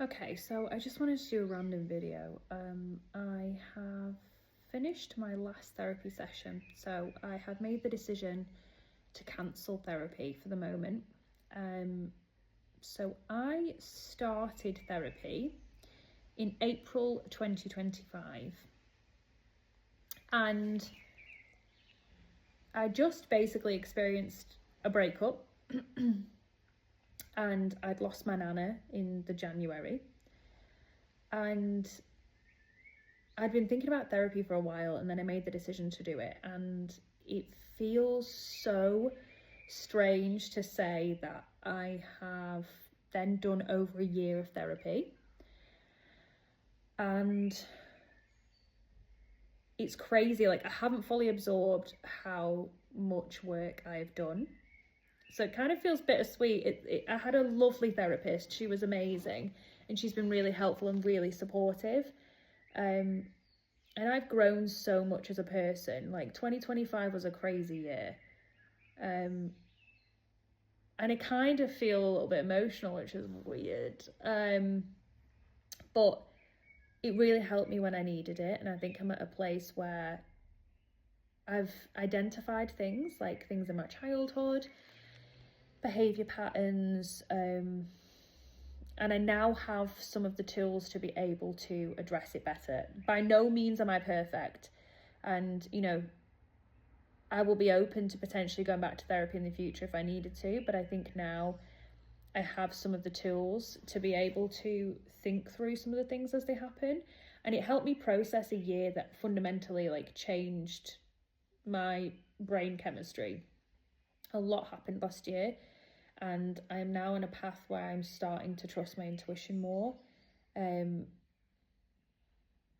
Okay, so I just wanted to do a random video. I have finished my last therapy session, so I have made the decision to cancel therapy for the moment. So I started therapy in April 2025, and I just basically experienced a breakup. And I'd lost my nana in the January, and I'd been thinking about therapy for a while, and then I made the decision to do it, and it feels so strange to say that I have then done over a year of therapy, and it's crazy. Like, I haven't fully absorbed how much work I've done. So it kind of feels bittersweet. I had a lovely therapist. She was amazing, and she's been really helpful and really supportive. And I've grown so much as a person. Like, 2025 was a crazy year. And I kind of feel a little bit emotional, which is weird. But it really helped me when I needed it. And I think I'm at a place where I've identified things, like things in my childhood, behaviour patterns, and I now have some of the tools to be able to address it better. By no means am I perfect, and I will be open to potentially going back to therapy in the future if I needed to, but I think now I have some of the tools to be able to think through some of the things as they happen. And it helped me process a year that fundamentally changed my brain chemistry. A lot happened last year, and I'm now on a path where I'm starting to trust my intuition more. And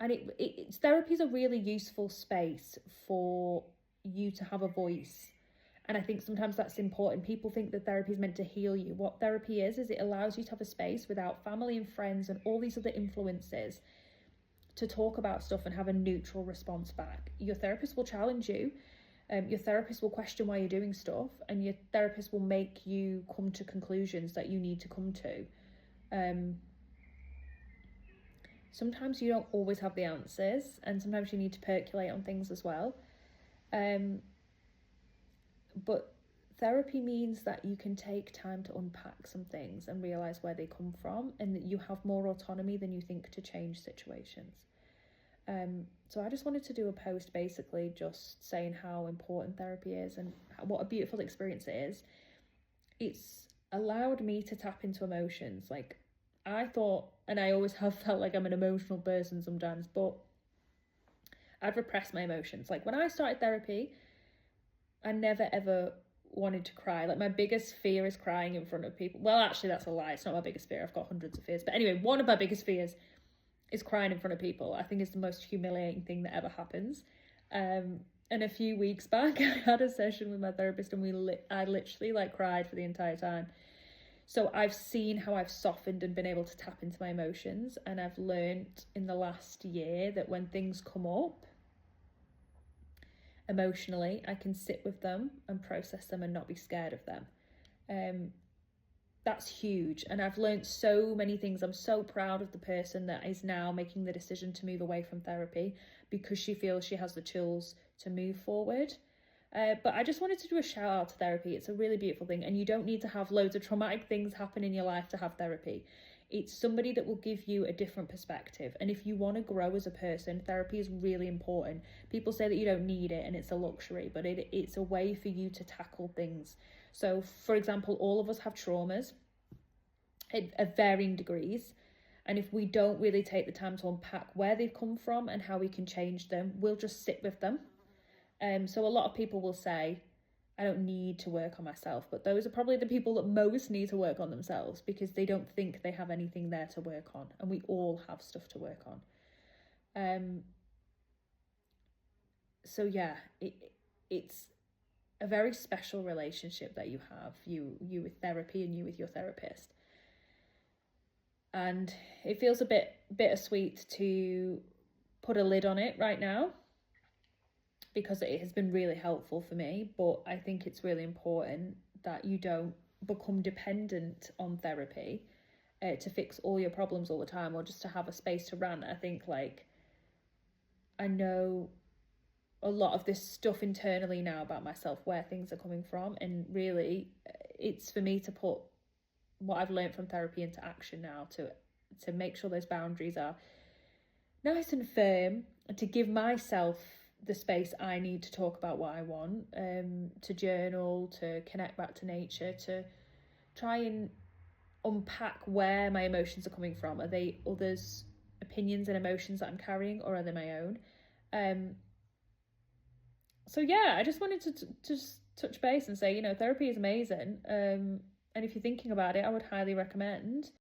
it's therapy is a really useful space for you to have a voice. And I think sometimes that's important. People think that therapy is meant to heal you. What therapy is it allows you to have a space without family and friends and all these other influences to talk about stuff and have a neutral response back. Your therapist will challenge you. Your therapist will question why you're doing stuff, and your therapist will make you come to conclusions that you need to come to. Sometimes you don't always have the answers, and sometimes you need to percolate on things as well. But therapy means that you can take time to unpack some things and realise where they come from, and that you have more autonomy than you think to change situations. So I just wanted to do a post basically just saying how important therapy is and what a beautiful experience it is. It's allowed me to tap into emotions. Like, I thought, and I always have felt like I'm an emotional person sometimes, but I'd repressed my emotions. Like, when I started therapy, I never ever wanted to cry. Like, my biggest fear is crying in front of people. Well, actually, that's a lie. It's not my biggest fear. I've got hundreds of fears. But anyway, one of my biggest fears is crying in front of people. I think it's the most humiliating thing that ever happens. And a few weeks back, I had a session with my therapist, and I literally cried for the entire time. So I've seen how I've softened and been able to tap into my emotions. And I've learned in the last year that when things come up emotionally, I can sit with them and process them and not be scared of them. That's huge. And I've learned so many things. I'm so proud of the person that is now making the decision to move away from therapy because she feels she has the tools to move forward. But I just wanted to do a shout out to therapy. It's a really beautiful thing. And you don't need to have loads of traumatic things happen in your life to have therapy. It's somebody that will give you a different perspective. And if you want to grow as a person, therapy is really important. People say that you don't need it and it's a luxury, but it's a way for you to tackle things. So, for example, all of us have traumas at varying degrees. And if we don't really take the time to unpack where they've come from and how we can change them, we'll just sit with them. So a lot of people will say, I don't need to work on myself, but those are probably the people that most need to work on themselves because they don't think they have anything there to work on, and we all have stuff to work on. So yeah, it's a very special relationship that you have, you with therapy and you with your therapist. And it feels a bit bittersweet to put a lid on it right now, because it has been really helpful for me. But I think it's really important that you don't become dependent on therapy to fix all your problems all the time, or just to have a space to rant. I think, like, I know a lot of this stuff internally now about myself, where things are coming from, and really it's for me to put what I've learned from therapy into action now, to make sure those boundaries are nice and firm, and to give myself the space I need to talk about what I want, to journal, to connect back to nature, to try and unpack where my emotions are coming from. Are they others' opinions and emotions that I'm carrying, or are they my own? So yeah, I just wanted to just touch base and say, therapy is amazing. And if you're thinking about it, I would highly recommend.